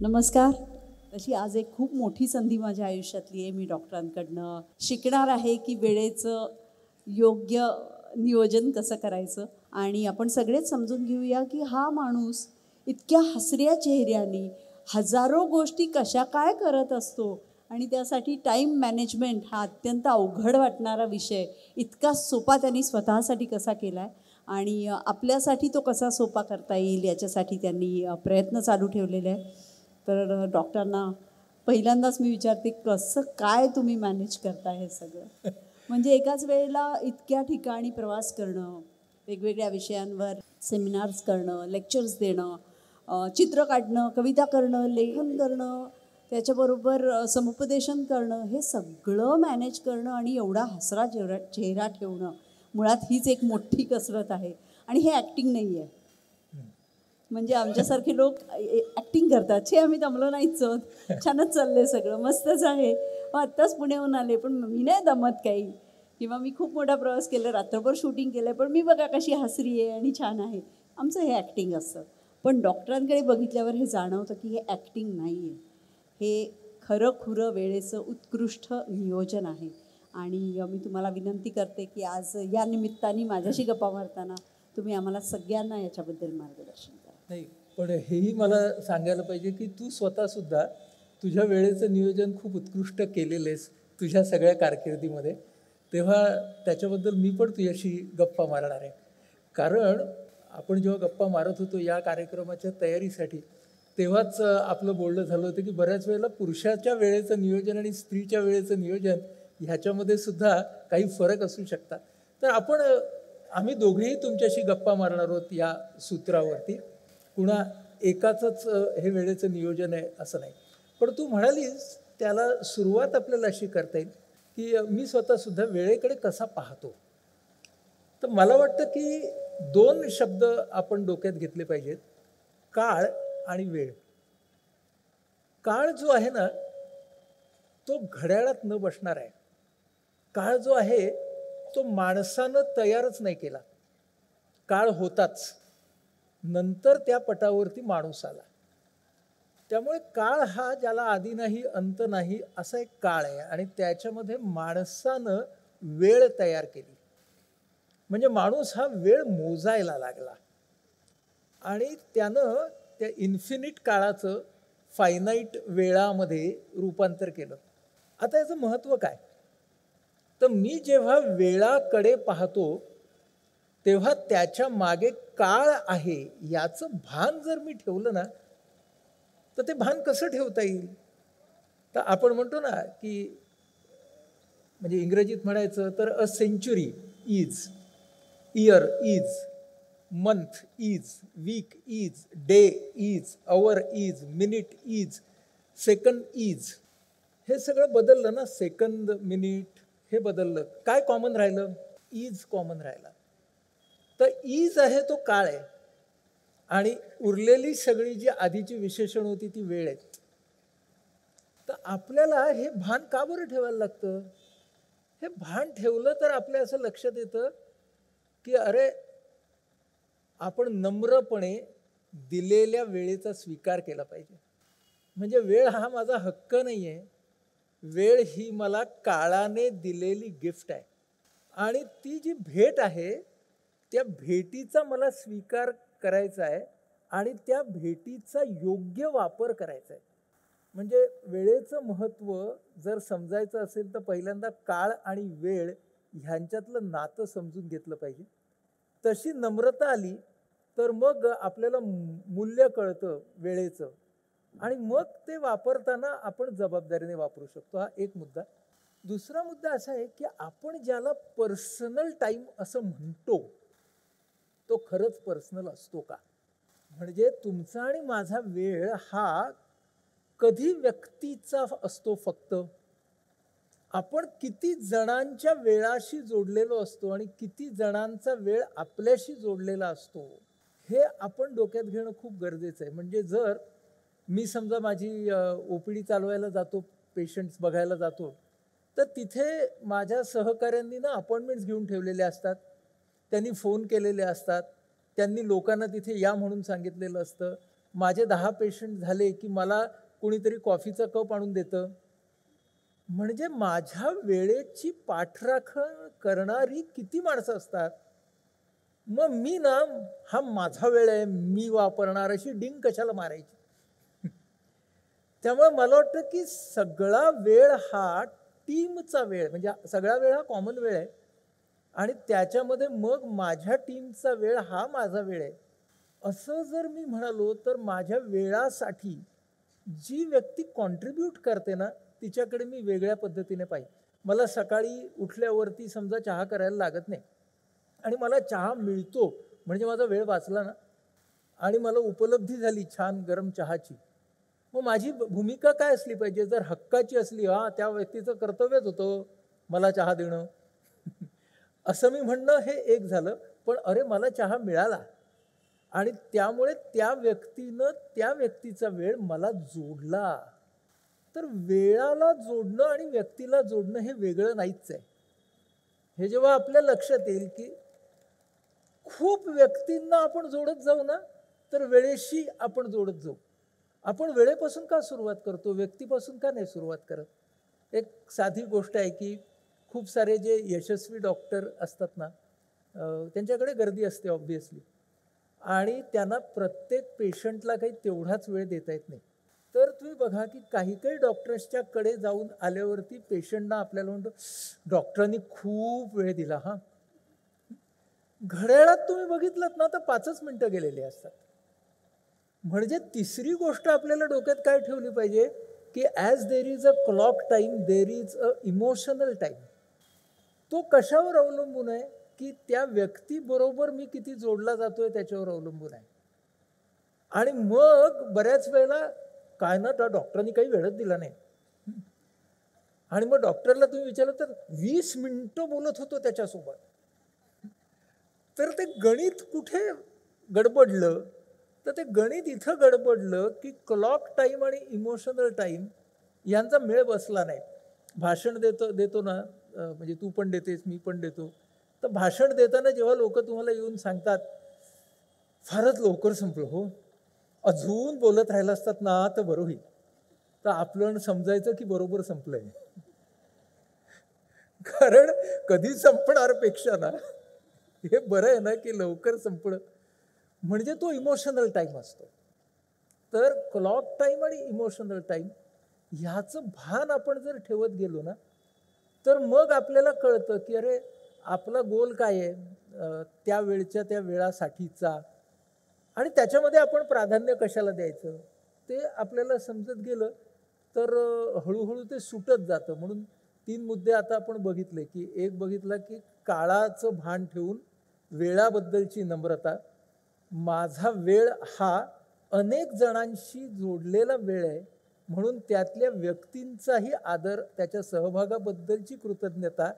नमस्कार. तशी आज एक खूप मोठी संधी माझ्या आयुष्यातली आहे. मी डॉक्टरांकडनं शिकणार आहे की वेळेचं योग्य नियोजन कसं करायचं. आणि आपण सगळेच समजून घेऊया की हा माणूस इतक्या हसऱ्या चेहऱ्याने हजारो गोष्टी कशा काय करत असतो आणि त्यासाठी टाईम मॅनेजमेंट हा अत्यंत अवघड वाटणारा विषय इतका सोपा त्यांनी स्वतःसाठी कसा केला आहे आणि आपल्यासाठी तो कसा सोपा करता येईल याच्यासाठी त्यांनी प्रयत्न चालू ठेवलेले आहे. तर डॉक्टरांना पहिल्यांदाच मी विचारते, कसं काय तुम्ही मॅनेज करता हे सगळं? म्हणजे एकाच वेळेला इतक्या ठिकाणी प्रवास करणं, वेगवेगळ्या विषयांवर सेमिनार्स करणं, लेक्चर्स देणं, चित्र काढणं, कविता करणं, लेखन करणं, त्याच्याबरोबर समुपदेशन करणं, हे सगळं मॅनेज करणं आणि एवढा हसरा चेहरा चेहरा ठेवणं, मुळात हीच एक मोठी कसरत आहे. आणि हे ॲक्टिंग नाही आहे. म्हणजे आमच्यासारखे लोक ॲक्टिंग करतात, छे आम्ही दमलो नाहीच आहोत, छानच चाललंय सगळं, मस्तच आहे, आत्ताच पुण्याहून आले पण मी नाही दमत काही, किंवा मी खूप मोठा प्रवास केला, रात्रभर शूटिंग केलं पण मी बघा कशी हसरी आहे आणि छान आहे. आमचं हे ॲक्टिंग असतं. पण डॉक्टरांकडे बघितल्यावर हे जाणवतं की हे ॲक्टिंग नाही आहे, हे खरं खुरं वेळेचं उत्कृष्ट नियोजन आहे. आणि मी तुम्हाला विनंती करते की आज या निमित्ताने माझ्याशी गप्पा मारताना तुम्ही आम्हाला सगळ्यांना याच्याबद्दल मार्गदर्शन करा. नाही, पण हेही मला सांगायला पाहिजे की तू स्वतःसुद्धा तुझ्या वेळेचं नियोजन खूप उत्कृष्ट केलेलं आहेस तुझ्या सगळ्या कारकिर्दीमध्ये. तेव्हा त्याच्याबद्दल मी पण तुझ्याशी गप्पा मारणार आहे. कारण आपण जेव्हा गप्पा मारत होतो या कार्यक्रमाच्या तयारीसाठी, तेव्हाच आपलं बोलणं झालं होतं की बऱ्याच वेळेला पुरुषाच्या वेळेचं नियोजन आणि स्त्रीच्या वेळेचं नियोजन ह्याच्यामध्ये सुद्धा काही फरक असू शकतात. तर आम्ही दोघेही तुमच्याशी गप्पा मारणार आहोत या सूत्रावरती. कुणा एकाचंच हे वेळेचं नियोजन आहे असं नाही. पण तू म्हणालीस त्याला सुरुवात आपल्याला अशी करता येईल की मी स्वतःसुद्धा वेळेकडे कसा पाहतो. तर मला वाटतं की 2 शब्द आपण डोक्यात घेतले पाहिजेत, काळ आणि वेळ. काळ जो आहे ना, तो घड्याळात न बसणार आहे. काळ जो आहे तो माणसानं तयारच नाही केला. काळ होताच, नंतर त्या पटावरती माणूस आला. त्यामुळे काळ हा ज्याला आधी नाही अंत नाही असा एक काळ आहे आणि त्याच्यामध्ये माणसानं वेळ तयार केली. म्हणजे माणूस हा वेळ मोजायला लागला आणि त्यानं त्या इन्फिनिट काळाचं फायनाईट वेळामध्ये रूपांतर केलं. आता याचं महत्त्व काय? तर मी जेव्हा वेळाकडे पाहतो तेव्हा त्याच्या मागे काळ आहे याचं भान जर मी ठेवलं ना, तर ते भान कसं ठेवता येईल? तर आपण म्हणतो ना की म्हणजे इंग्रजीत म्हणायचं तर a century is, year is, month is, week is, day is, hour is, minute is, second is. हे सगळं बदललं ना, सेकंद मिनिट हे बदललं. काय कॉमन राहिलं? इज कॉमन राहिला. तर इज आहे तो काळ आहे आणि उरलेली सगळी जी आधीची विशेषण होती ती वेळ आहे. तर आपल्याला हे भान का बरं ठेवायला लागतं? हे भान ठेवलं तर आपल्या असं लक्षात येतं की अरे, आपण नम्रपणे दिलेल्या वेळेचा स्वीकार केला पाहिजे. म्हणजे वेळ हा माझा हक्क नाही आहे, वेळ ही मला काळाने दिलेली गिफ्ट आहे आणि ती जी भेट आहे त्या भेटीचा मला स्वीकार करायचा आहे आणि त्या भेटीचा योग्य वापर करायचा आहे. म्हणजे वेळेचं महत्त्व जर समजायचं असेल तर पहिल्यांदा काळ आणि वेळ ह्यांच्यातलं नातं समजून घेतलं पाहिजे. तशी नम्रता आली तर मग आपल्याला मूल्य कळतं वेळेचं आणि मग ते वापरताना आपण जबाबदारीने वापरू शकतो. हा एक मुद्दा. दुसरा मुद्दा असा आहे की आपण ज्याला पर्सनल टाईम असं म्हणतो तो खरंच पर्सनल असतो का? म्हणजे तुमचा आणि माझा वेळ हा कधी व्यक्तीचा असतो फक्त? आपण किती जणांच्या वेळाशी जोडलेलो असतो आणि किती जणांचा वेळ आपल्याशी जोडलेला असतो हे आपण डोक्यात घेणं खूप गरजेचं आहे. म्हणजे जर मी समजा माझी ओपीडी चालवायला जातो, पेशंट्स बघायला जातो, तर तिथे माझ्या सहकाऱ्यांनी ना अपॉइंटमेंट्स घेऊन ठेवलेले असतात, त्यांनी फोन केलेले असतात, त्यांनी लोकांना तिथे या म्हणून सांगितलेलं असतं. माझे 10 पेशंट झाले की मला कोणीतरी कॉफीचा कप आणून देतं. म्हणजे माझ्या वेळेची पाठराखण करणारी किती माणसं असतात. मग मी ना, हा माझा वेळ आहे, मी वापरणार, अशी डिंग कशाला मारायची. त्यामुळे मला वाटतं की सगळा वेळ हा टीमचा वेळ, म्हणजे सगळा वेळ हा कॉमन वेळ आहे आणि त्याच्यामध्ये मग माझ्या टीमचा वेळ हा माझा वेळ आहे. असं जर मी म्हणालो तर माझ्या वेळासाठी जी व्यक्ती कॉन्ट्रीब्यूट करते ना, तिच्याकडे मी वेगळ्या पद्धतीने पाहिजे. मला सकाळी उठल्यावरती समजा चहा करायला लागत नाही आणि मला चहा मिळतो म्हणजे माझा वेळ वाचला ना, आणि मला उपलब्धी झाली छान गरम चहाची. मग माझी भूमिका काय असली पाहिजे? जर हक्काची असली, हा त्या व्यक्तीचं कर्तव्यच होतं मला चहा देणं, असं मी म्हणणं हे एक झालं. पण अरे मला चहा मिळाला आणि त्यामुळे त्या व्यक्तीनं त्या व्यक्तीचा वेळ मला जोडला. तर वेळाला जोडणं आणि व्यक्तीला जोडणं हे वेगळं नाहीच आहे. हे जेव्हा आपल्या लक्षात येईल की खूप व्यक्तींना आपण जोडत जाऊ ना, तर वेळेशी आपण जोडत जाऊ. आपण वेळेपासून का सुरुवात करतो, व्यक्तीपासून का नाही सुरुवात करत? एक साधी गोष्ट आहे की खूप सारे जे यशस्वी डॉक्टर असतात ना, त्यांच्याकडे गर्दी असते ऑब्व्हियसली, आणि त्यांना प्रत्येक पेशंटला काही तेवढाच वेळ देता येत नाही. तर तुम्ही बघा की काही काही डॉक्टर्सच्या कडे जाऊन आल्यावरती पेशंटना आपल्याला म्हणतो, डॉक्टरांनी खूप वेळ दिला. हा, घड्याळात तुम्ही बघितलं ना तर 5च मिनिटं गेलेली असतात. म्हणजे तिसरी गोष्ट आपल्याला डोक्यात काय ठेवली पाहिजे की as there is a clock time, there is a emotional time. तो कशावर अवलंबून आहे की त्या व्यक्तीबरोबर मी किती जोडला जातोय त्याच्यावर अवलंबून आहे. आणि मग बऱ्याच वेळेला काय ना, त्या डॉक्टरांनी काही वेळच दिला नाही, आणि मग डॉक्टरला तुम्ही विचारलं तर 20 मिनिटं बोलत होतो त्याच्यासोबत. तर ते गणित कुठे गडबडलं? तर ते गणित इथं गडबडलं की क्लॉक टाईम आणि इमोशनल टाईम यांचा मेळ बसला नाही. भाषण देतो ना, म्हणजे तू पण देतेस, मी पण देतो. तर भाषण देताना जेव्हा लोक तुम्हाला येऊन सांगतात, फारच लवकर संपलं हो, अजून बोलत राहिला असतात ना तर बरं होईल, तर आपलं समजायचं की बरोबर संपलंय. कारण कधी संपणार पेक्षा ना, हे बरं आहे ना की लवकर संपणं, म्हणजे तो इमोशनल टाईम असतो. तर क्लॉक टाईम आणि इमोशनल टाईम ह्याचं भान आपण जर ठेवत गेलो ना, तर मग आपल्याला कळतं की अरे आपला गोल काय आहे, त्या वेळच्या त्या वेळासाठीचा, आणि त्याच्यामध्ये आपण प्राधान्य कशाला द्यायचं ते आपल्याला समजत गेलं तर हळूहळू ते सुटत जातं. म्हणून 3 मुद्दे आता आपण बघितले की एक बघितला की काळाचं भान ठेवून वेळाबद्दलची नम्रता, माझा वेळ हा अनेक जणांशी जोडलेला वेळ आहे म्हणून त्यातल्या व्यक्तींचाही आदर, त्याच्या सहभागाबद्दलची कृतज्ञता,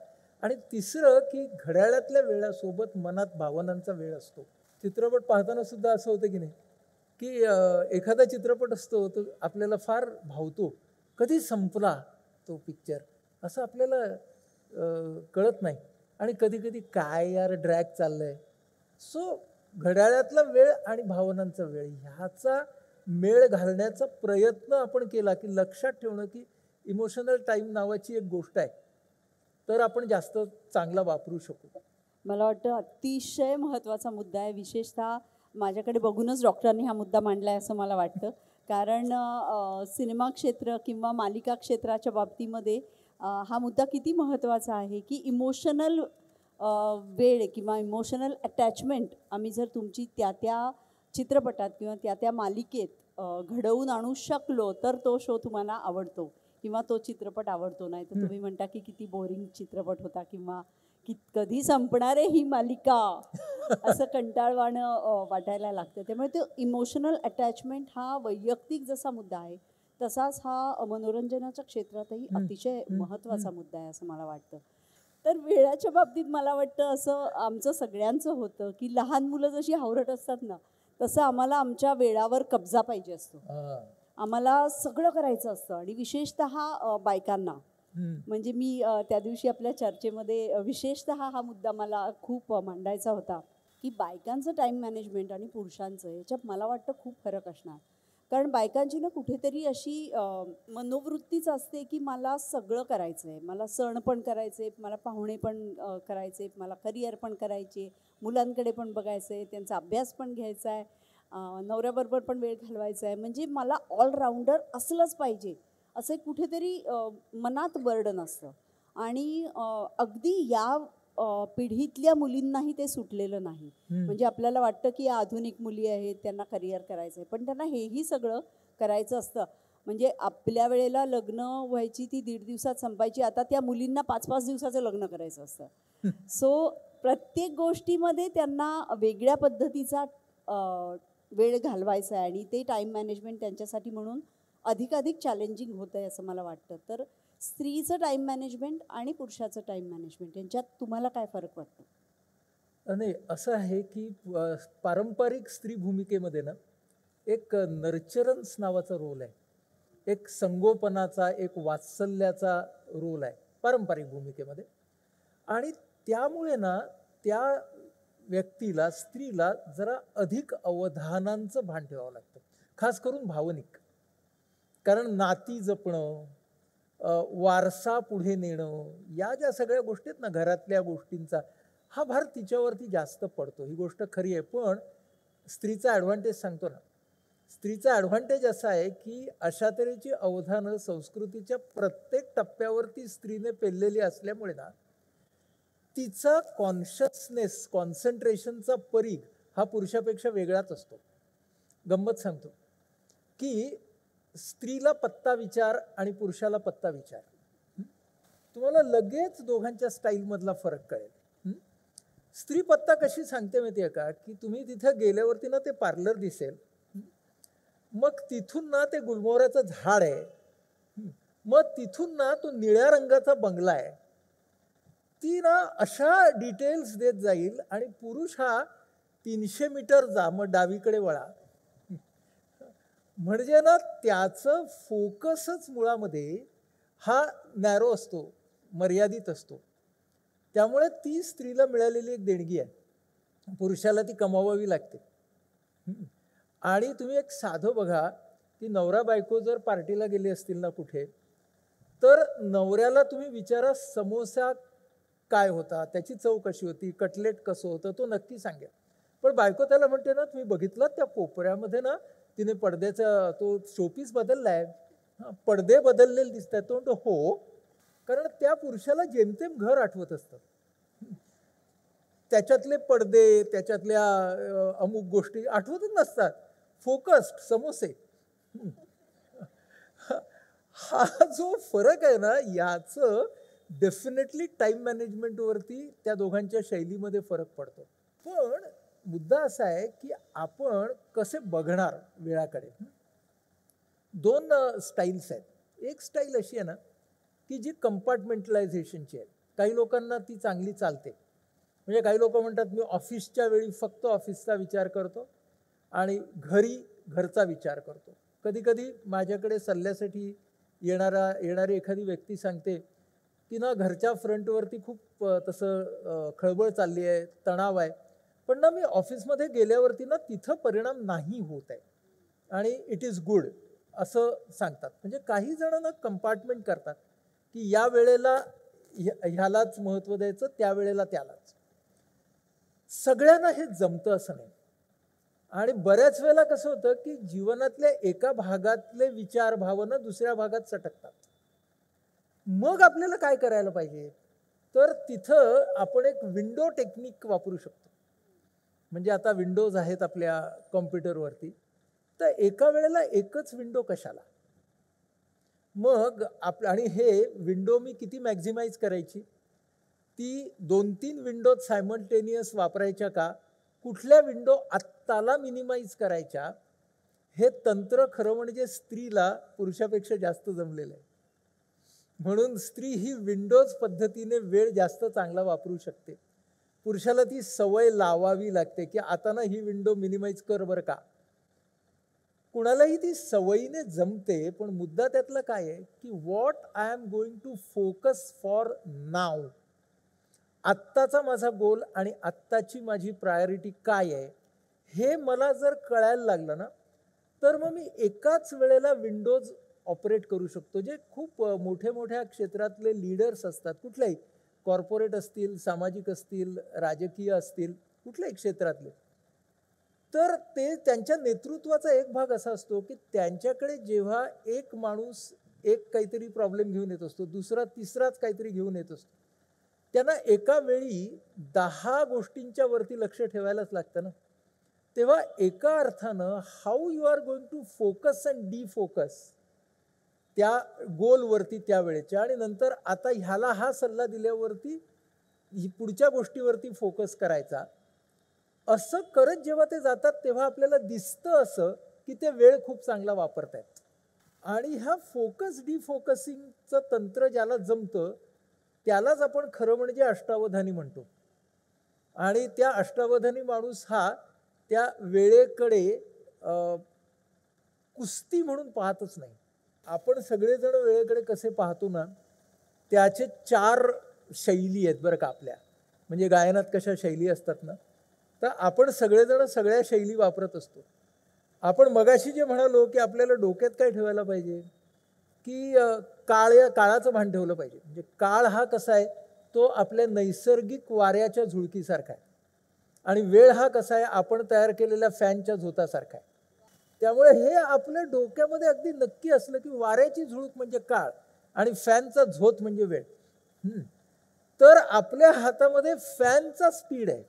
आणि तिसरं की घड्याळातल्या वेळासोबत मनात भावनांचा वेळ असतो. चित्रपट पाहताना सुद्धा असं होतं की नाही की एखादा चित्रपट असतो तो आपल्याला फार भावतो, कधी संपला तो पिक्चर असं आपल्याला कळत नाही, आणि कधी कधी काय यार ड्रॅग चाललंय. सो घड्याळातला वेळ आणि भावनांचा वेळ ह्याचा मेळ घालण्याचा प्रयत्न आपण केला की लक्षात ठेवणं की इमोशनल टाईम नावाची एक गोष्ट आहे, तर आपण जास्त चांगला वापरू शकू. मला वाटतं अतिशय महत्त्वाचा मुद्दा आहे. विशेषतः माझ्याकडे बघूनच डॉक्टरांनी हा मुद्दा मांडला आहे असं मला वाटतं. कारण सिनेमा क्षेत्र किंवा मालिका क्षेत्राच्या बाबतीमध्ये हा मुद्दा किती महत्त्वाचा आहे की इमोशनल वेळ किंवा इमोशनल अटॅचमेंट आम्ही जर तुमची त्या त्या चित्रपटात किंवा त्या त्या मालिकेत घडवून आणू शकलो तर तो शो तुम्हाला आवडतो किंवा तो चित्रपट आवडतो. नाही तर तुम्ही म्हणता की किती बोरिंग चित्रपट होता किंवा की कधी संपणार आहे ही मालिका असं कंटाळवाणं वाटायला लागतं. त्यामुळे तो इमोशनल अटॅचमेंट हा वैयक्तिक जसा मुद्दा आहे तसाच हा मनोरंजनाच्या क्षेत्रातही अतिशय महत्त्वाचा मुद्दा आहे असं मला वाटतं. तर वेळाच्या बाबतीत मला वाटतं असं आमचं सगळ्यांचं होतं की लहान मुलं जशी हावरट असतात ना, तसं आम्हाला आमच्या वेळावर कब्जा पाहिजे असतो. आम्हाला सगळं करायचं असतं आणि विशेषतः बायकांना. म्हणजे मी त्या दिवशी आपल्या चर्चेमध्ये विशेषतः हा मुद्दा मला खूप मांडायचा होता की बायकांचं टाईम मॅनेजमेंट आणि पुरुषांचं याच्यात मला वाटतं खूप फरक असणार. कारण बायकांची ना कुठेतरी अशी मनोवृत्तीच असते की मला सगळं करायचं आहे, मला सण पण करायचे, मला पाहुणे पण करायचे, मला करिअर पण करायचे, मुलांकडे पण बघायचं आहे, त्यांचा अभ्यास पण घ्यायचा आहे, नवऱ्याबरोबर पण वेळ घालवायचा आहे, म्हणजे मला ऑलराऊंडर असलंच पाहिजे असं एक कुठेतरी मनात बर्डन असतं. आणि अगदी या पिढीतल्या मुलींनाही ते सुटलेलं नाही. म्हणजे आपल्याला वाटतं की या आधुनिक मुली आहेत, त्यांना करिअर करायचं आहे, पण त्यांना हेही सगळं करायचं असतं. म्हणजे आपल्या वेळेला लग्न व्हायची ती 1.5 दिवसात संपायची, आता त्या मुलींना 5-5 दिवसाचं लग्न करायचं असतं. सो प्रत्येक गोष्टीमध्ये त्यांना वेगळ्या पद्धतीचा वेळ घालवायचा आहे आणि ते टाईम मॅनेजमेंट त्यांच्यासाठी म्हणून अधिकाधिक चॅलेंजिंग होतं आहे असं मला वाटतं. तर स्त्रीचं टाईम मॅनेजमेंट आणि पुरुषाचं टाईम मॅनेजमेंट यांच्यात तुम्हाला काय फरक वाटतो? नाही, असं आहे की पारंपरिक स्त्री भूमिकेमध्ये ना एक नर्चरन्स नावाचा रोल आहे, एक संगोपनाचा, एक वात्सल्याचा रोल आहे पारंपरिक भूमिकेमध्ये. आणि त्यामुळे ना त्या व्यक्तीला, स्त्रीला जरा अधिक अवधानांचं भान ठेवावं लागतं, खास करून भावनिक. कारण नाती जपणं, वारसा पुढे नेणं, या ज्या सगळ्या गोष्टी आहेत ना, घरातल्या गोष्टींचा हा भार तिच्यावरती जास्त पडतो. ही गोष्ट खरी आहे. पण स्त्रीचा ॲडव्हान्टेज सांगतो ना, स्त्रीचा ॲडव्हान्टेज असा आहे की अशा तऱ्हेची अवधानं संस्कृतीच्या प्रत्येक टप्प्यावरती स्त्रीने पेललेली असल्यामुळे ना, तिचा कॉन्शियसनेस, कॉन्सन्ट्रेशनचा परीघ हा पुरुषापेक्षा वेगळाच असतो. गंमत सांगतो की स्त्रीला पत्ता विचार आणि पुरुषाला पत्ता विचार, तुम्हाला लगेच दोघांच्या स्टाईलमधला फरक कळेल. स्त्री पत्ता कशी सांगते माहिती आहे का, की तुम्ही तिथे गेल्यावरती ना ते पार्लर दिसेल, मग तिथून ना ते गुलमोहराचं झाड आहे, मग तिथून ना तो निळ्या रंगाचा बंगला आहे. ती ना अशा डिटेल्स देत जाईल. आणि पुरुष हा 300 मीटर जा, मग डावीकडे वळा. म्हणजे ना त्याचं फोकसच मुळामध्ये हा नॅरो असतो, मर्यादित असतो. त्यामुळे ती स्त्रीला मिळालेली एक देणगी आहे, पुरुषाला ती कमावावी लागते. आणि तुम्ही एक साधं बघा की नवरा बायको जर पार्टीला गेली असतील ना कुठे, तर नवऱ्याला तुम्ही विचारा समोसा काय होता, त्याची चव कशी होती, कटलेट कसं होतं, तो नक्की सांगेल. पण बायको त्याला म्हणते ना, तुम्ही बघितलं त्या कोपऱ्यामध्ये ना तिने पडद्याचा तो शोपीस बदललाय, पडदे बदललेले दिसत आहेत. तो म्हणतो हो, कारण त्या पुरुषाला जेमतेम घर आठवत असतं. त्याच्यातले पडदे, त्याच्यातल्या अमुक गोष्टी आठवतच नसतात. फोकस्ड समोसे. हा जो फरक आहे ना, याचं डेफिनेटली टाईम मॅनेजमेंटवरती त्या दोघांच्या शैलीमध्ये फरक पडतो. पण मुद्दा असा आहे की आपण कसे बघणार वेळाकडे. 2 स्टाईल्स आहेत. एक स्टाईल अशी आहे ना की जी कंपार्टमेंटलायझेशनची आहे. काही लोकांना ती चांगली चालते. म्हणजे काही लोक म्हणतात मी ऑफिसच्या वेळी फक्त ऑफिसचा विचार करतो आणि घरी घरचा विचार करतो. कधी कधी माझ्याकडे सल्ल्यासाठी येणारी एखादी व्यक्ती सांगते की ना घरच्या फ्रंटवरती खूप तसं खळबळ चालली आहे, तणाव आहे, पण ना मी ऑफिसमध्ये गेल्यावरती ना तिथं परिणाम नाही होत आहे आणि इट इज गुड असं सांगतात. म्हणजे काही जणांना कंपार्टमेंट करतात की या वेळेला ह्यालाच महत्त्व द्यायचं, त्या वेळेला त्यालाच. सगळ्यांना हे जमतं असं नाही. आणि बऱ्याच वेळेला कसं होतं की जीवनातल्या एका भागातले विचार भावना दुसऱ्या भागात सटकतात. मग आपल्याला काय करायला पाहिजे, तर तिथं आपण एक विंडो टेक्निक वापरू शकतो. म्हणजे आता विंडोज आहेत आपल्या कॉम्प्युटरवरती, तर एका वेळेला एकच विंडो कशाला. मग आणि हे विंडो मी किती मॅक्झिमाइज करायची, ती 2-3 विंडोज सायमल्टेनियस वापरायच्या का, कुठल्या विंडो आत्ताला मिनिमाइज करायच्या, हे तंत्र खरं म्हणजे स्त्रीला पुरुषापेक्षा जास्त जमलेलं आहे. म्हणून स्त्री ही विंडोज पद्धतीने वेळ जास्त चांगला वापरू शकते. पुरुषाला ती सवय लावावी लागते की आता ना ही विंडो मिनिमाइज कर बरं का. कुणालाही ती सवयीने जमते, पण मुद्दा त्यातला काय आहे की what I am going to focus for now. आत्ताचा माझा गोल आणि आत्ताची माझी प्रायोरिटी काय आहे हे मला जर कळायला लागलं ना, तर मग मी एकाच वेळेला विंडोज ऑपरेट करू शकतो. जे खूप मोठ्या मोठ्या क्षेत्रातले लीडर्स असतात, कुठल्याही कॉर्पोरेट असतील, सामाजिक असतील, राजकीय असतील, कुठल्याही क्षेत्रातले, तर ते त्यांच्या नेतृत्वाचा एक भाग असा असतो की त्यांच्याकडे जेव्हा एक माणूस एक काहीतरी प्रॉब्लेम घेऊन येत असतो, दुसरा तिसराच काहीतरी घेऊन येत असतो, त्यांना एका वेळी 10 गोष्टींच्या वरती लक्ष ठेवायलाच लागतं ना. तेव्हा एका अर्थानं how you are going to focus and defocus त्या गोलवरती त्यावेळेच्या, आणि नंतर आता ह्याला हा सल्ला दिल्यावरती पुढच्या गोष्टीवरती फोकस करायचा, असं करत जेव्हा ते जातात तेव्हा आपल्याला दिसतं असं की ते वेळ खूप चांगला वापरतायत. आणि ह्या फोकस डिफोकसिंगचं तंत्र ज्याला जमतं त्यालाच आपण खरं म्हणजे अष्टावधानी म्हणतो. आणि त्या अष्टावधानी माणूस हा त्या वेळेकडे कुस्ती म्हणून पाहतच नाही. आपण सगळेजण वेळेकडे कसे पाहतो ना, त्याचे 4 शैली आहेत बरं का आपल्या. म्हणजे गायनात कशा शैली असतात ना, तर आपण सगळेजण सगळ्या शैली वापरत असतो. आपण मगाशी जे म्हणालो की आपल्याला डोक्यात काय ठेवायला पाहिजे की काळाचं भान ठेवलं पाहिजे. म्हणजे काळ हा कसा आहे, तो आपल्या नैसर्गिक वाऱ्याच्या झुळकीसारखा आहे, आणि वेळ हा कसा आहे, आपण तयार केलेल्या फॅनच्या झोतासारखा आहे. त्यामुळे हे आपल्या डोक्यामध्ये अगदी नक्की असलं की वाऱ्याची झुळूक म्हणजे काळ आणि फॅनचा झोत म्हणजे वेळ. तर आपल्या हातामध्ये फॅनचा स्पीड आहे,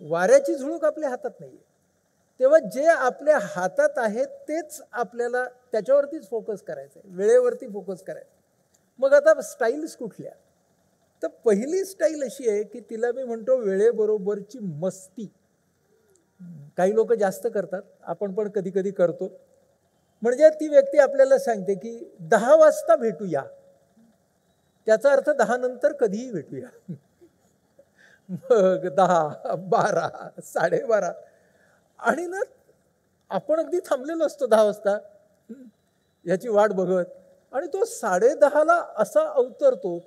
वाऱ्याची झुळूक आपल्या हातात नाहीये. तेव्हा जे आपल्या हातात आहे तेच आपल्याला त्याच्यावरतीच फोकस करायचं आहे, वेळेवरती फोकस करायचं. मग आता स्टाईल्स कुठल्या? तर पहिली स्टाईल अशी आहे की तिला मी म्हणतो वेळेबरोबरची मस्ती. काही लोक जास्त करतात, आपण पण कधी कधी करतो. म्हणजे ती व्यक्ती आपल्याला सांगते की 10 वाजता भेटूया, त्याचा अर्थ 10 नंतर कधीही भेटूया. मग 10, 12, 12:30, आणि ना आपण अगदी थांबलेलो असतो 10 वाजता याची वाट बघत, आणि तो 10:30ला असा अवतरतो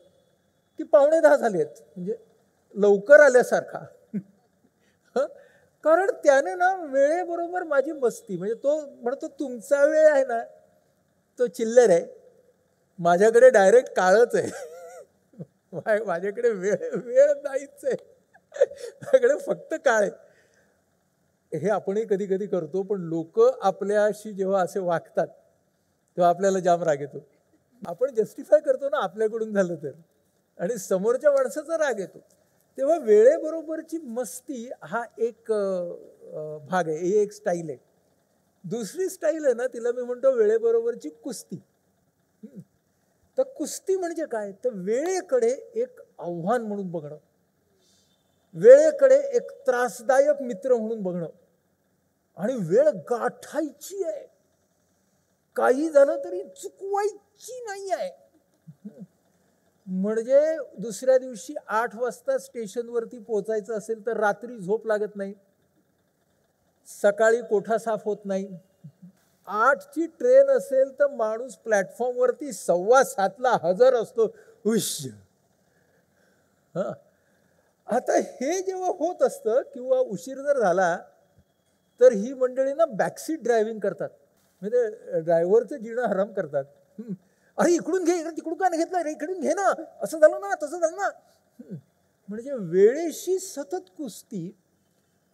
की 9:45 झालेत, म्हणजे लवकर आल्यासारखा. कारण त्याने ना वेळेबरोबर माझी मस्ती, म्हणजे तो म्हणतो तुमचा वेळ आहे ना तो चिल्लर आहे, माझ्याकडे डायरेक्ट काळच आहे. माझ्याकडे वेळ वेळ नाहीच आहे, माझ्याकडे फक्त काळ आहे. हे आपणही कधी कधी करतो, पण लोक आपल्याशी जेव्हा असे वागतात तेव्हा आपल्याला जाम राग येतो. आपण जस्टिफाय करतो ना आपल्याकडून झालं तर, आणि समोरच्या माणसाचा राग येतो. तेव्हा वेळेबरोबरची मस्ती हा एक भाग आहे, ही एक स्टाईल आहे. दुसरी स्टाईल आहे ना, तिला मी म्हणतो वेळेबरोबरची कुस्ती. तर कुस्ती म्हणजे काय, तर वेळेकडे एक आव्हान म्हणून बघणं, वेळेकडे एक त्रासदायक मित्र म्हणून बघणं, आणि वेळ गाठायची आहे, काही झालं तरी चुकवायची नाही आहे. म्हणजे दुसऱ्या दिवशी 8 वाजता स्टेशनवरती पोहोचायचं असेल तर रात्री झोप लागत नाही, सकाळी कोठा साफ होत नाही. 8ची ट्रेन असेल तर माणूस प्लॅटफॉर्मवरती 7:15ला हजर असतो. हुश. आता हे जेव्हा होत असतं किंवा उशीर जर झाला तर ही मंडळी ना बॅकसीट ड्रायव्हिंग करतात, म्हणजे ड्रायव्हरचं जीणं हराम करतात. अरे इकडून घे, तिकडून का नाही घेतलं रे, इकडून घे ना, असं झालं ना, तसं झालं ना. म्हणजे वेळेशी सतत कुस्ती,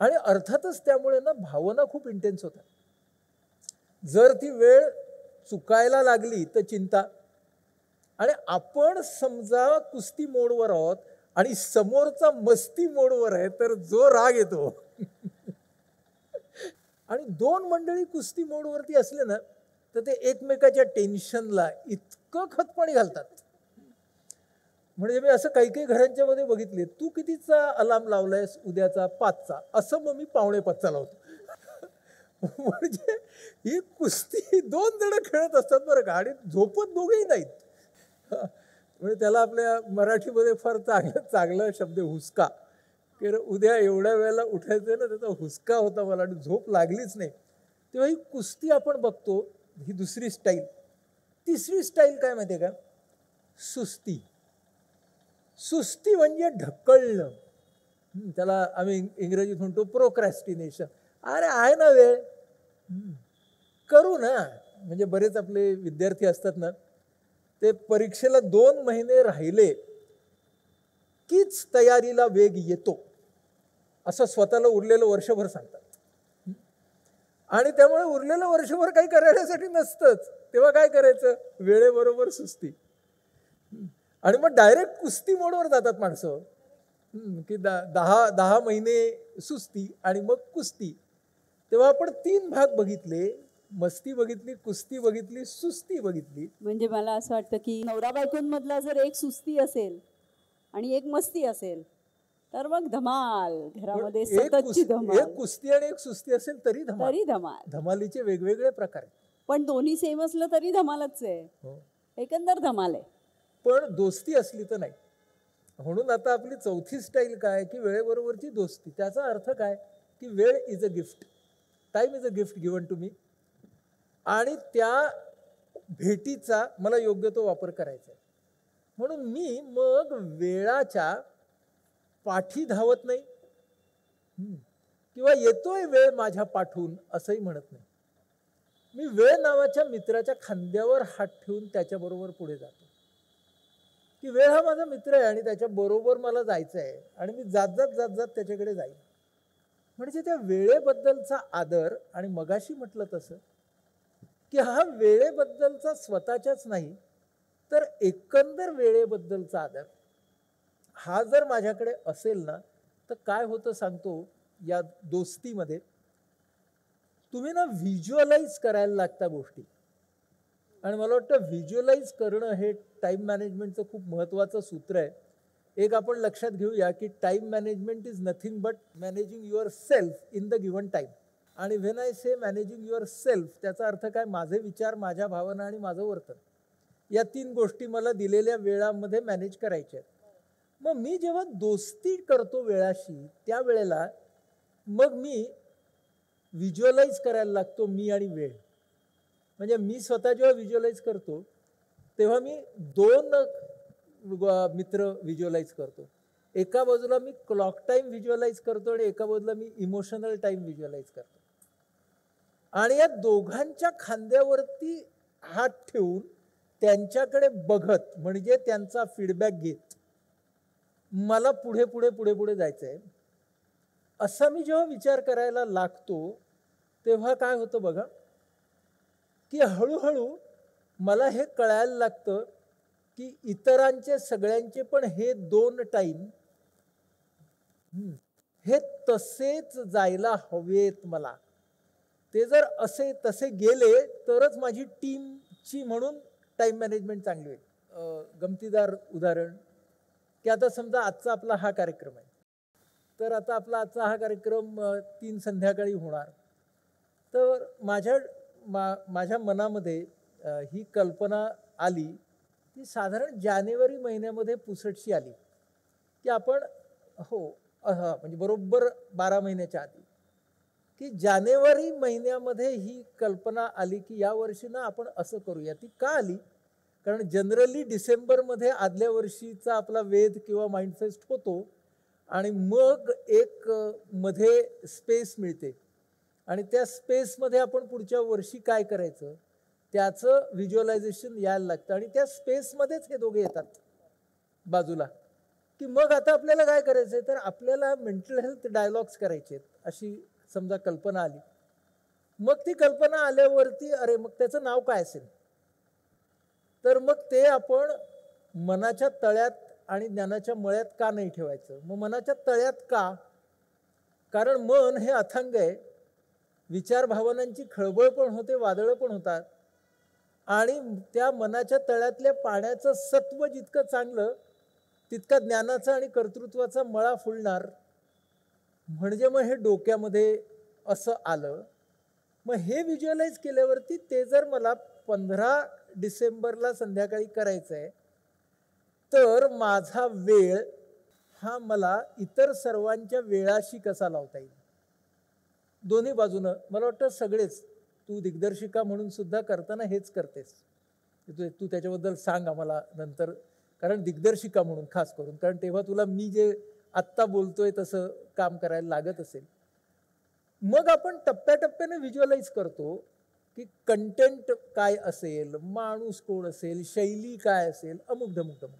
आणि अर्थातच त्यामुळे ना भावना खूप इंटेन्स होतात. जर ती वेळ चुकायला लागली तर चिंता, आणि आपण समजा कुस्ती मोडवर आहोत आणि समोरचा मस्ती मोडवर आहे तर जो राग येतो. आणि 2 मंडळी कुस्ती मोडवरती असले ना तर ते एकमेकाच्या टेन्शनला इतकं खतपाणी घालतात. म्हणजे मी असं काही काही घरांच्या मध्ये बघितले, तू कितीचा अलार्म लावलायस उद्याचा? 5चा. असं मग मी 4:45चा लावतो. म्हणजे ही कुस्ती 2 जण खेळत असतात बरं का, आणि झोपत दोघेही नाहीत. म्हणजे त्याला आपल्या मराठीमध्ये फार चांगला शब्द हुसका, की उद्या एवढ्या वेळेला उठायचं ना, त्याचा हुसका होता मला आणि झोप लागलीच नाही. तेव्हा ही कुस्ती आपण बघतो, ही दुसरी स्टाईल. तिसरी स्टाईल काय माहिती आहे का, सुस्ती. सुस्ती म्हणजे ढकलणं. त्याला आम्ही इंग्रजीत म्हणतो प्रोक्रॅस्टिनेशन. अरे आहे ना वेळ, करू ना. म्हणजे बरेच आपले विद्यार्थी असतात ना, ते परीक्षेला 2 महिने राहिले कीच तयारीला वेग येतो असं स्वतःला उरलेलं वर्षभर सांगतात. आणि त्यामुळे उरलेलं वर्षभर काही करण्यासाठी नसतंच. तेव्हा काय करायचं, वेळेबरोबर सुस्ती. आणि मग डायरेक्ट कुस्ती मोडवर जातात माणसं, की 10 महिने सुस्ती आणि मग कुस्ती. तेव्हा आपण 3 भाग बघितले, मस्ती बघितली, कुस्ती बघितली, सुस्ती बघितली. म्हणजे मला असं वाटतं की नवरा बायकोंमधला जर एक सुस्ती असेल आणि एक मस्ती असेल तर मग धमाल, घरामध्ये सततची धमाल. एक कुस्ती आणि एक सुस्ती असेल तरी तरी धमाल. धमालीचे वेगवेगळे प्रकार आहेत. पण दोन्ही सेम असलं तरी धमालच आहे. हो. एकंदर धमाल आहे. पण दोस्ती असली तर नाही. म्हणून आता आपली चौथी स्टाईल काय, की वेळेबरोबरची दोस्ती. त्याचा अर्थ काय, की वेळ is a gift, time is a gift given to me. आणि त्या भेटीचा मला योग्य तो वापर करायचा आहे. म्हणून मी मग वेळाच्या पाठी धावत नाही, किंवा येतोय वेळ माझ्या पाठून असंही म्हणत नाही. मी वेळ नावाच्या मित्राच्या खांद्यावर हात ठेवून त्याच्याबरोबर पुढे जातो, की वेळ हा माझा मित्र आहे आणि त्याच्याबरोबर मला जायचं आहे आणि मी जात जात त्याच्याकडे जाईन. म्हणजे त्या वेळेबद्दलचा आदर. आणि मगाशी म्हटलं तसं की हा वेळेबद्दलचा स्वतःच्याच नाही तर एकंदर वेळेबद्दलचा आदर हा जर माझ्याकडे असेल ना, तर काय होतं सांगतो या दोस्तीमध्ये. तुम्ही ना व्हिज्युअलाइज करायला लागता गोष्टी. आणि मला वाटतं व्हिज्युअलाइज करणं हे टाईम मॅनेजमेंटचं खूप महत्त्वाचं सूत्र आहे. एक आपण लक्षात घेऊया की time management is nothing but managing yourself in the given time. आणि when I say managing yourself, त्याचा अर्थ काय, माझे विचार, माझ्या भावना आणि माझं वर्तन, या 3 गोष्टी मला दिलेल्या वेळामध्ये मॅनेज करायच्या आहेत. मग मी जेव्हा दोस्ती करतो वेळाशी, त्यावेळेला मग मी व्हिज्युअलाइज करायला लागतो मी आणि वेळ. म्हणजे मी स्वतः जेव्हा व्हिज्युअलाइज करतो तेव्हा मी 2 मित्र व्हिज्युअलाइज करतो. एका बाजूला मी क्लॉक टाईम व्हिज्युअलाइज करतो आणि एका बाजूला मी इमोशनल टाईम व्हिज्युअलाइज करतो. आणि या दोघांच्या खांद्यावरती हात ठेवून त्यांच्याकडे बघत, म्हणजे त्यांचा फीडबॅक घेत मला पुढे पुढे पुढे पुढे जायचं आहे, असा मी जेव्हा विचार करायला लागतो तेव्हा काय होतं बघा, की हळूहळू मला हे कळायला लागतं की इतरांचे सगळ्यांचे पण हे 2 टाईम हे तसेच जायला हवेत मला. ते जर असे तसे गेले तरच माझी टीमची म्हणून टाईम मॅनेजमेंट चांगली होईल. गमतीदार उदाहरण, की आता समजा आजचा आपला हा कार्यक्रम आहे, तर आता आपला आजचा हा कार्यक्रम 3 संध्याकाळी होणार. तर माझ्या मनामध्ये ही कल्पना आली, ती साधारण जानेवारी महिन्यामध्ये पुसटशी आली, की आपण म्हणजे बरोबर 12 महिन्याच्या आधी, की जानेवारी महिन्यामध्ये ही कल्पना आली की यावर्षी ना आपण असं करूया. ती का आली, कारण जनरली डिसेंबरमध्ये आदल्या वर्षीचा आपला वेध किंवा माइंडफेस्ट होतो आणि मग एक मध्ये स्पेस मिळते आणि त्या स्पेसमध्ये आपण पुढच्या वर्षी काय करायचं त्याचं व्हिज्युअलायझेशन यायला लागतं. आणि त्या स्पेसमध्येच हे दोघे येतात बाजूला, की मग आता आपल्याला काय करायचं आहे, तर आपल्याला मेंटल हेल्थ डायलॉग्स करायचे आहेत अशी समजा कल्पना आली. मग ती कल्पना आल्यावरती अरे मग त्याचं नाव काय असेल, तर मग ते आपण मनाच्या तळ्यात आणि ज्ञानाच्या मळ्यात का नाही ठेवायचं. मग मनाच्या तळ्यात का, कारण मन हे अथांग आहे. विचार भावनांची खळबळ पण होते, वादळं पण होतात. आणि त्या मनाच्या तळ्यातल्या पाण्याचं सत्व जितकं चांगलं तितका ज्ञानाचा आणि कर्तृत्वाचा मळा फुलणार. म्हणजे मग हे डोक्यामध्ये असं आलं. मग हे व्हिज्युअलाइज केल्यावरती ते जर मला 15 डिसेंबरला संध्याकाळी करायचं आहे, तर माझा वेळ हा मला इतर सर्वांच्या वेळाशी कसा लावता येईल. दोन्ही बाजूनं मला वाटतं सगळेच, तू दिग्दर्शिका म्हणून सुद्धा करताना हेच करतेस. तू त्याच्याबद्दल सांग आम्हाला नंतर, कारण दिग्दर्शिका म्हणून खास करून, कारण तेव्हा तुला मी जे आत्ता बोलतोय तसं काम करायला लागत असेल. मग आपण टप्प्याटप्प्याने व्हिज्युअलाइज करतो की कंटेंट काय असेल, माणूस कोण असेल, शैली काय असेल, अमुक धमुक धमुक.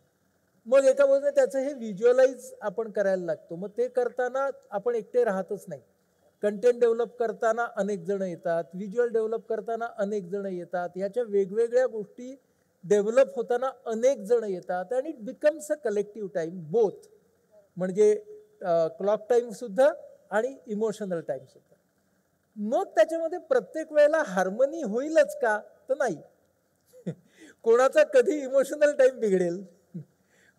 मग एका बाजूने त्याचं हे व्हिज्युअलाइज आपण करायला लागतो. मग ते करताना आपण एकटे राहतच नाही. कंटेंट डेव्हलप करताना अनेक जण येतात, व्हिज्युअल डेव्हलप करताना अनेक जण येतात, ह्याच्या वेगवेगळ्या गोष्टी डेव्हलप होताना अनेक जण येतात आणि it becomes a collective time both. म्हणजे क्लॉक टाईमसुद्धा आणि इमोशनल टाईमसुद्धा. मग त्याच्यामध्ये प्रत्येक वेळेला हार्मनी होईलच का, तर नाही. कोणाचा कधी इमोशनल टाईम बिघडेल,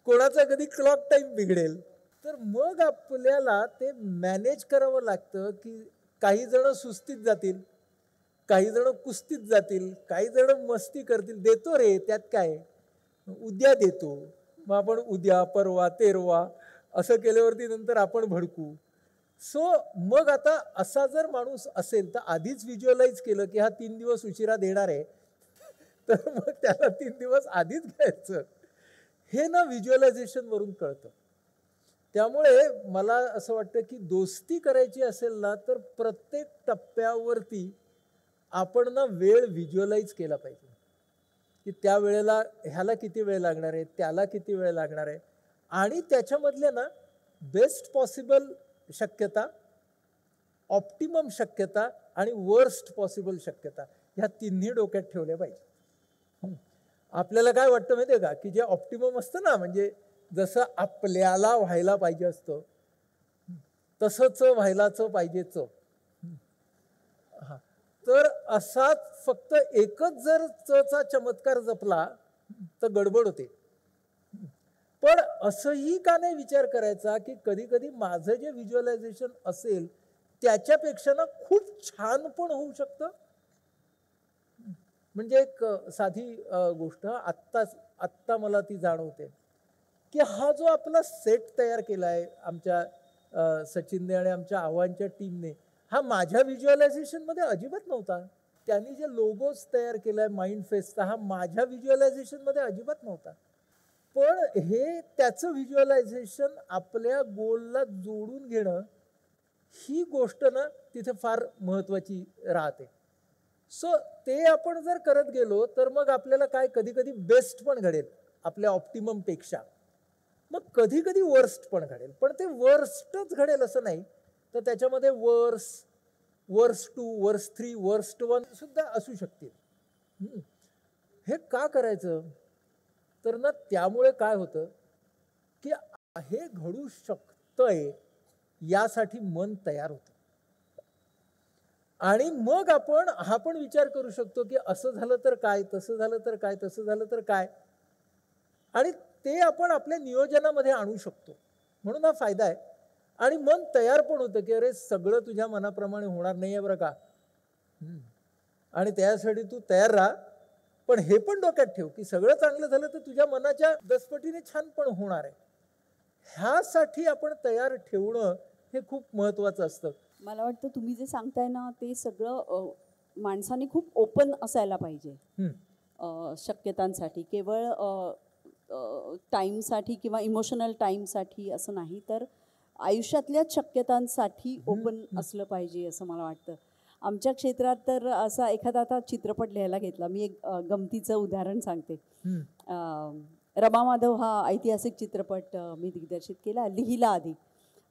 कोणाचा कधी क्लॉक टाईम बिघडेल. तर मग आपल्याला ते मॅनेज करावं लागतं की काही जण सुस्तीत जातील, काही जण कुस्तीत जातील, काही जण मस्ती करतील. देतो रे, त्यात काय, उद्या देतो. मग आपण उद्या, परवा, तेरवा असं केल्यावरती नंतर आपण भडकू. सो मग आता असा जर माणूस असेल तर आधीच व्हिज्युअलाइज केलं की हा 3 दिवस उशिरा देणार आहे, तर मग त्याला 3 दिवस आधीच घ्यायचं. हे ना व्हिज्युअलायझेशनवरून कळतं. त्यामुळे मला असं वाटतं की दोस्ती करायची असेल ना तर प्रत्येक टप्प्यावरती आपण ना वेळ व्हिज्युअलाइज केला पाहिजे की त्या वेळेला ह्याला किती वेळ लागणार आहे, त्याला किती वेळ लागणार आहे, आणि त्याच्यामधले ना बेस्ट पॉसिबल शक्यता, ऑप्टिमम शक्यता आणि वर्स्ट पॉसिबल शक्यता ह्या तिन्ही डोक्यात ठेवल्या पाहिजे. आपल्याला काय वाटतं माहिती आहे का की जे ऑप्टिमम असतं ना, म्हणजे जसं आपल्याला व्हायला पाहिजे असतं तसंच व्हायलाच पाहिजेच. हा, तर असाच फक्त एकच जर चा चमत्कार जपला तर गडबड होते. पण असंही का नाही विचार करायचा की कधी कधी माझं जे व्हिज्युअलायझेशन असेल त्याच्यापेक्षा ना खूप छान पण होऊ शकतं. म्हणजे एक साधी गोष्ट आत्ता मला ती जाणवते की हा जो आपला सेट तयार केला आहे आमच्या सचिनने आणि आमच्या आव्हानच्या टीमने, हा माझ्या व्हिज्युअलायझेशनमध्ये अजिबात नव्हता. त्यांनी जे लोगोज तयार केलाय माइंड फेसचा, हा माझ्या व्हिज्युअलायझेशनमध्ये अजिबात नव्हता. पण हे त्याचं व्हिज्युअलायझेशन आपल्या गोलला जोडून घेणं ही गोष्ट ना तिथे फार महत्वाची राहते. सो ते आपण जर करत गेलो तर मग आपल्याला काय कधी कधी बेस्ट पण घडेल आपल्या ऑप्टिमम पेक्षा, मग कधी कधी वर्स्ट पण घडेल. पण ते वर्स्टच घडेल असं नाही, तर त्याच्यामध्ये वर्स 2, वर्स 3, वर्स्ट 1 सुद्धा असू शकतील. हे का करायचं तर ना त्यामुळे काय होतं की हे घडू शकतंय यासाठी मन तयार होतं. आणि मग आपण हा पण विचार करू शकतो की असं झालं तर काय, तसं झालं तर काय, तसं झालं तर काय, आणि ते आपण आपल्या नियोजनामध्ये आणू शकतो. म्हणून हा फायदा आहे. आणि मन तयार पण होतं की अरे सगळं तुझ्या मनाप्रमाणे होणार नाहीये बरं का, आणि त्यासाठी तू तयार राहा. पण हे पण डोक्यात ठेव की सगळं चांगलं झालं तर तुझ्या मनाच्या 10 पटीने छान पण होणार आहे. ह्यासाठी आपण तयार ठेवणं हे खूप महत्वाचं असतं. मला वाटतं तुम्ही जे सांगताय ना ते सगळं माणसाने खूप ओपन असायला पाहिजे शक्यतांसाठी. केवळ टाईमसाठी किंवा इमोशनल टाईमसाठी असं नाही, तर आयुष्यातल्याच शक्यतांसाठी ओपन असलं पाहिजे असं मला वाटतं. आमच्या क्षेत्रात तर असा एखादा आता चित्रपट लिहायला घेतला, मी एक गमतीचं उदाहरण सांगते. रमा माधव हा ऐतिहासिक चित्रपट मी दिग्दर्शित केला, लिहिला आधी.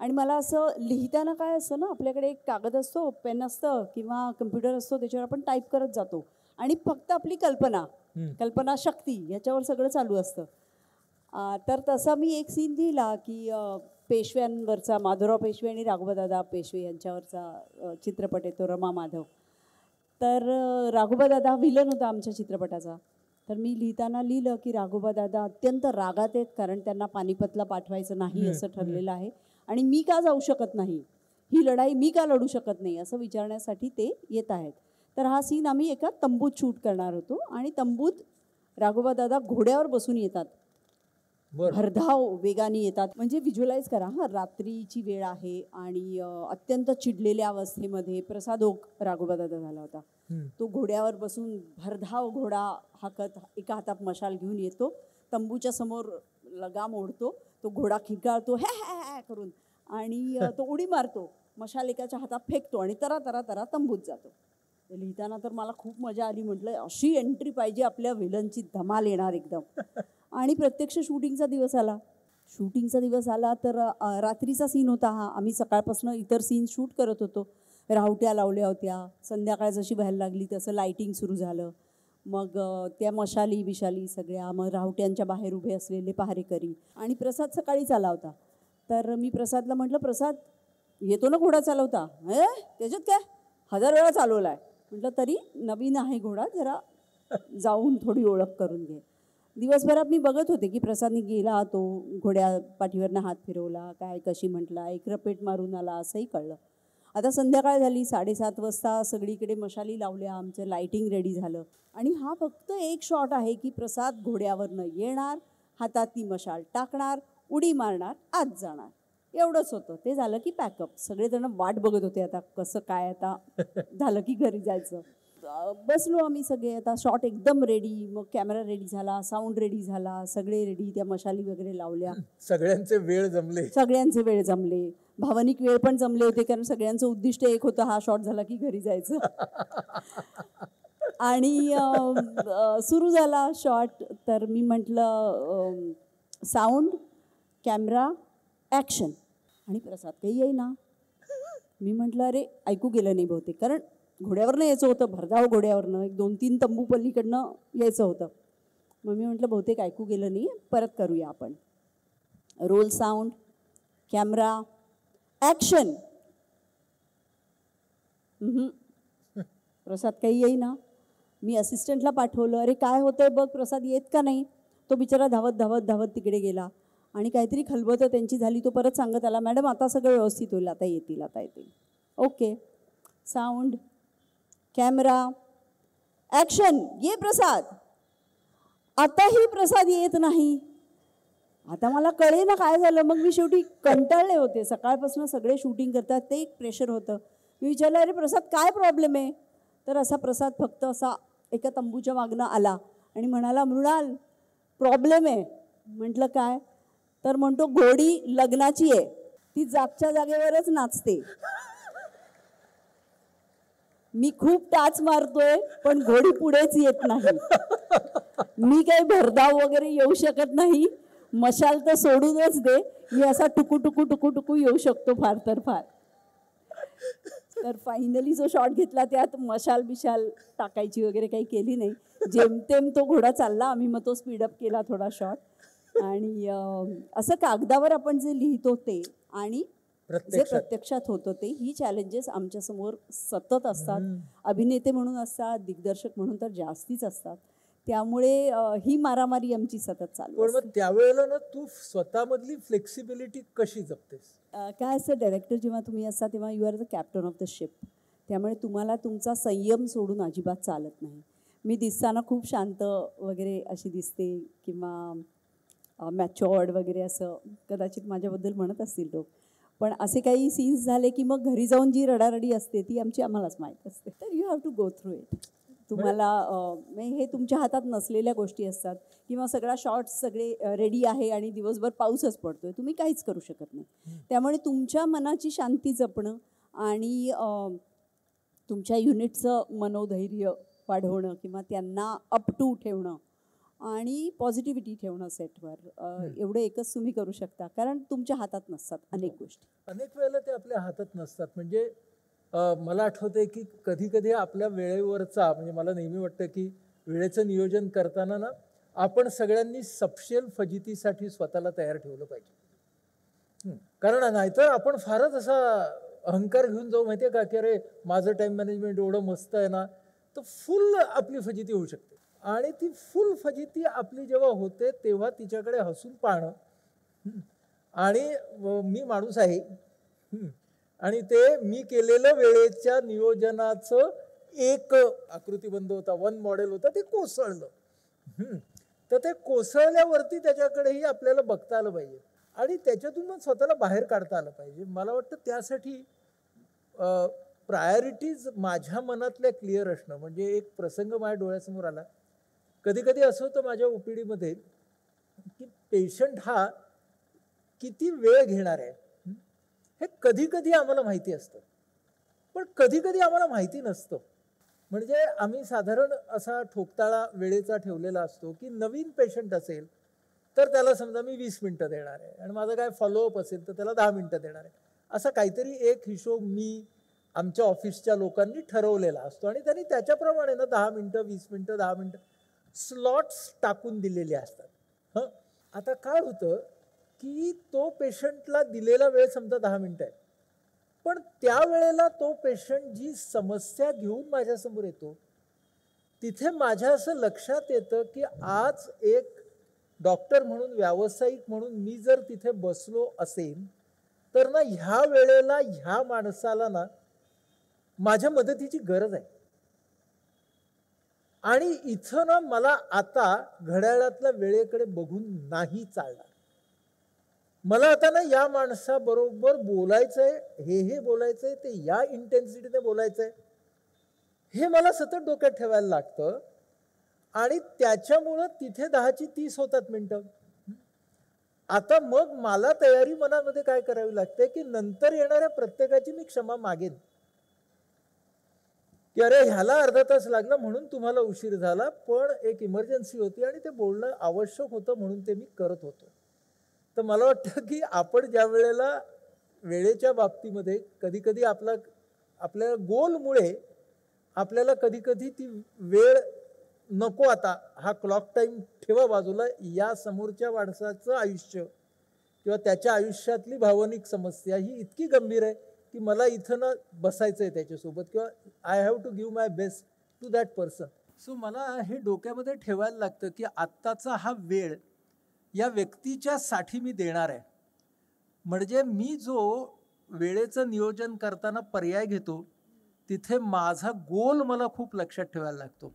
आणि मला असं लिहिताना काय असतं ना, आपल्याकडे एक कागद असतो, पेन असतं किंवा कम्प्युटर असतो, त्याच्यावर आपण टाईप करत जातो आणि फक्त आपली कल्पना शक्ती ह्याच्यावर सगळं चालू असतं. तर तसा मी एक सीन लिहिला की पेशव्यांवरचा, माधवराव पेशवे आणि राघोबादादा पेशवे यांच्यावरचा चित्रपट आहे तो रमा माधव. तर राघोबादादा विलन होता आमच्या चित्रपटाचा. तर मी लिहिताना लिहिलं की राघोबादादा अत्यंत रागात आहेत, कारण त्यांना पानिपतला पाठवायचं नाही असं ठरलेलं आहे आणि मी का जाऊ शकत नाही, ही लढाई मी का लढू शकत नाही असं विचारण्यासाठी ते येत आहेत. तर हा सीन आम्ही एका तंबूत शूट करणार होतो आणि तंबूत राघोबादादा घोड्यावर बसून येतात, भरधाव वेगाने येतात. म्हणजे व्हिज्युअलाइज करा, हा रात्रीची वेळ आहे आणि अत्यंत चिडलेल्या अवस्थेमध्ये प्रसादोग राघोबादादा झाला होता. तो घोड्यावर बसून भरधाव घोडा हाकत एका हातात मशाल घेऊन येतो, तंबूच्या समोर लगाम ओढतो, तो घोडा खिंगाळतो हॅ हॅ हॅ करून आणि तो उडी मारतो, मशाल एकाच्या हातात फेकतो आणि तरा तरा तरा तंबूत जातो. ते लिहिताना तर मला खूप मजा आली. म्हटलं अशी एंट्री पाहिजे आपल्या विलनची, धमाल येणार एकदम. आणि प्रत्यक्ष शूटिंगचा दिवस आला तर रात्रीचा सीन होता हा. आम्ही सकाळपासून इतर सीन शूट करत होतो. राहुट्या लावल्या होत्या. संध्याकाळ जशी व्हायला लागली तसं लाईटिंग सुरू झालं. मग त्या मशाली बिशाली सगळ्या, मग राहुट्यांच्या बाहेर उभे असलेले पहारेकरी. आणि प्रसाद सकाळीच आला होता. तर मी प्रसादला म्हटलं, प्रसाद येतो ना घोडा चालवता? त्याच्यात काय 1000 वेळा चालवला आहे. म्हटलं तरी नवीन आहे घोडा, जरा जाऊन थोडी ओळख करून घे. दिवसभरात मी बघत होते की प्रसादने गेला, तो घोड्या पाठीवरनं हात फिरवला, काय कशी म्हटला, एक रपेट मारून आला असंही कळलं. आता संध्याकाळ झाली, 7:30 वाजता सगळीकडे मशाली लावल्या, आमचं लाईटिंग रेडी झालं. आणि हा फक्त एक शॉट आहे की प्रसाद घोड्यावरनं येणार, हातात ती मशाल टाकणार, उडी मारणार, आत जाणार, एवढंच होतं. ते झालं की पॅकअप. सगळेजण वाट बघत होते आता कसं काय, आता झालं की घरी जायचं. बसलो आम्ही सगळे, आता शॉट एकदम रेडी. मग कॅमेरा रेडी झाला, साऊंड रेडी झाला, सगळे रेडी, त्या मशाली वगैरे लावल्या. सगळ्यांचे वेळ जमले, भावनिक वेळ पण जमले होते, कारण सगळ्यांचं उद्दिष्ट एक होतं, हा शॉट झाला की घरी जायचं. आणि सुरू झाला शॉट. तर मी म्हटलं साऊंड, कॅमेरा, ॲक्शन. आणि प्रसाद काही येईना. मी म्हटलं अरे ऐकू गेलं नाही बहुतेक, कारण घोड्यावरनं यायचं होतं, भरधाव घोड्यावरनं, 1-2-3 तंबू पल्लीकडनं यायचं होतं. मग मी म्हटलं बहुतेक ऐकू गेलं नाही, परत करूया आपण. Roll sound, camera, action. Prasad काही येईना. मी असिस्टंटला पाठवलं, अरे काय होतंय बघ, प्रसाद येत का नाही. तो बिचारा धावत धावत धावत तिकडे गेला आणि काहीतरी खलबतं त्यांची झाली. तो परत सांगत आला, मॅडम आता सगळं व्यवस्थित होईल, आता येतील. Okay, sound, camera, action. ये प्रसाद. आताही प्रसाद येत नाही. आता मला कळे ना काय झालं. मग मी शेवटी कंटाळले होते, सकाळपासून सगळे शूटिंग करतात, ते एक प्रेशर होतं. मी विचारलं, अरे प्रसाद काय प्रॉब्लेम आहे. तर असा प्रसाद फक्त असा एका तंबूच्या मागनं आला आणि म्हणाला, मृणाल प्रॉब्लेम आहे. म्हटलं काय. तर म्हणतो घोडी लग्नाची आहे, ती जागच्या जागेवरच नाचते. मी खूप टाच मारतोय पण घोडी पुढेच येत नाही. मी काही भरधाव वगैरे येऊ शकत नाही, मशाल तर सोडूनच दे, मी असा टुकू टुकू टुकू टुकू येऊ शकतो फार तर फार. तर फायनली जो शॉट घेतला त्यात मशाल बिशाल टाकायची वगैरे काही केली नाही. जेमतेम तो घोडा चालला, आम्ही मग तो स्पीडअप केला थोडा शॉट. आणि असं कागदावर आपण जे लिहितो ते आणि जे प्रत्यक्षात होतं ते, ही चॅलेंजेस आमच्यासमोर सतत असतात. अभिनेते म्हणून असतात, दिग्दर्शक म्हणून तर जास्तीच असतात. त्यामुळे ही मारामारी आमची सतत चालू असते. पण त्यावेळेला ना तू स्वतःमधली फ्लेक्सिबिलिटी कशी जपतेस? काय असं, डायरेक्टर जेव्हा तुम्ही असता तेव्हा you are the captain of the ship. त्यामुळे तुम्हाला तुमचा संयम सोडून अजिबात चालत नाही. मी दिसताना खूप शांत वगैरे अशी दिसते किंवा मॅच्युअर्ड वगैरे असं कदाचित माझ्याबद्दल म्हणत असतील लोक. पण असे काही सीन्स झाले की मग घरी जाऊन जी रडारडी असते ती आम्हालाच माहीत असते. तर you have to go through it. तुम्हाला हे तुमच्या हातात नसलेल्या गोष्टी असतात. किंवा सगळा शॉट्स सगळे रेडी आहे आणि दिवसभर पाऊसच पडतोय, तुम्ही काहीच करू शकत नाही. त्यामुळे तुमच्या मनाची शांती जपणं आणि तुमच्या युनिटचं मनोधैर्य वाढवणं किंवा त्यांना अप टू ठेवणं आणि पॉझिटिव्हिटी ठेवणं सेटवर, एवढं एकच तुम्ही करू शकता. कारण तुमच्या हातात नसतात अनेक गोष्टी. अनेक वेळेला ते आपल्या हातात नसतात. म्हणजे मला आठवतंय की कधी कधी आपल्या वेळेवरचा, म्हणजे मला नेहमी वाटतं की वेळेचं नियोजन करताना ना आपण सगळ्यांनी सपशेल फजितीसाठी स्वतःला तयार ठेवलं पाहिजे. कारण नाहीतर आपण फारच असा अहंकार घेऊन जाऊ, माहिती आहे का, की अरे माझं टाईम मॅनेजमेंट एवढं मस्त आहे ना, तर फुल आपली फजिती होऊ शकते. आणि ती फुल फजिती आपली जेव्हा होते तेव्हा तिच्याकडे हसून पाहणं. आणि मी माणूस आहे आणि ते मी केलेलं वेळेच्या नियोजनाचं एक आकृतीबंध होता, वन मॉडेल होतं, ते कोसळलं. तर ते कोसळल्यावरती त्याच्याकडेही आपल्याला बघता आलं पाहिजे आणि त्याच्यातून मग स्वतःला बाहेर काढता आलं पाहिजे. मला वाटतं त्यासाठी प्रायोरिटीज माझ्या मनातल्या क्लिअर असणं. म्हणजे एक प्रसंग माझ्या डोळ्यासमोर आला. कधी कधी असं होतं माझ्या ओपीडीमध्ये की पेशंट हा किती वेळ घेणार आहे हे कधी कधी आम्हाला माहिती असतं, पण कधी कधी आम्हाला माहिती नसतं. म्हणजे आम्ही साधारण असा ठोकताळा वेळेचा ठेवलेला असतो की नवीन पेशंट असेल तर त्याला समजा मी 20 मिनिटं देणार आहे आणि माझं काय फॉलोअप असेल तर त्याला 10 मिनिटं देणार आहे. असा काहीतरी एक हिशोब मी आमच्या ऑफिसच्या लोकांनी ठरवलेला असतो आणि त्यांनी त्याच्याप्रमाणे ना 10 मिनिटं, 20 मिनिटं, 10 मिनिटं स्लॉट्स टाकून दिलेले असतात. हं, आता काय होतं की तो पेशंटला दिलेला वेळ समजा 10 मिनिटं आहे, पण त्यावेळेला तो पेशंट जी समस्या घेऊन माझ्यासमोर येतो तिथे माझ्या असं लक्षात येतं की आज एक डॉक्टर म्हणून, व्यावसायिक म्हणून मी जर तिथे बसलो असेल तर ना ह्या वेळेला ह्या माणसाला ना माझ्या मदतीची गरज आहे. आणि इथं ना मला आता घड्याळातल्या वेळेकडे बघून नाही चालणार. मला आता ना या माणसाबरोबर बोलायचंय, हे बोलायचंय, ते या इंटेन्सिटीने बोलायचंय, हे मला सतत डोक्यात ठेवायला लागतं. आणि त्याच्यामुळं तिथे 10ची 30 होतात मिनिटं. आता मग मला तयारी मनामध्ये काय करावी लागते की नंतर येणाऱ्या प्रत्येकाची मी क्षमा मागेन की अरे ह्याला अर्धा तास लागला म्हणून तुम्हाला उशीर झाला, पण एक इमर्जन्सी होती आणि ते बोलणं आवश्यक होतं म्हणून ते मी करत होतो. तर मला वाटतं की आपण ज्या वेळेला वेळेच्या बाबतीमध्ये कधी कधी आपल्या गोलमुळे आपल्याला कधी कधी ती वेळ नको, आता हा क्लॉक टाईम ठेवा बाजूला, या समोरच्या माणसाचं आयुष्य किंवा त्याच्या आयुष्यातली भावनिक समस्या ही इतकी गंभीर आहे की मला इथं ना बसायचं आहे त्याच्यासोबत, किंवा I have to give my best to that person. So मला हे डोक्यामध्ये ठेवायला लागतं की आत्ताचा हा वेळ या व्यक्तीच्या साठी मी देणार आहे. म्हणजे मी जो वेळेचं नियोजन करताना पर्याय घेतो तिथे माझा गोल मला खूप लक्षात ठेवायला लागतो.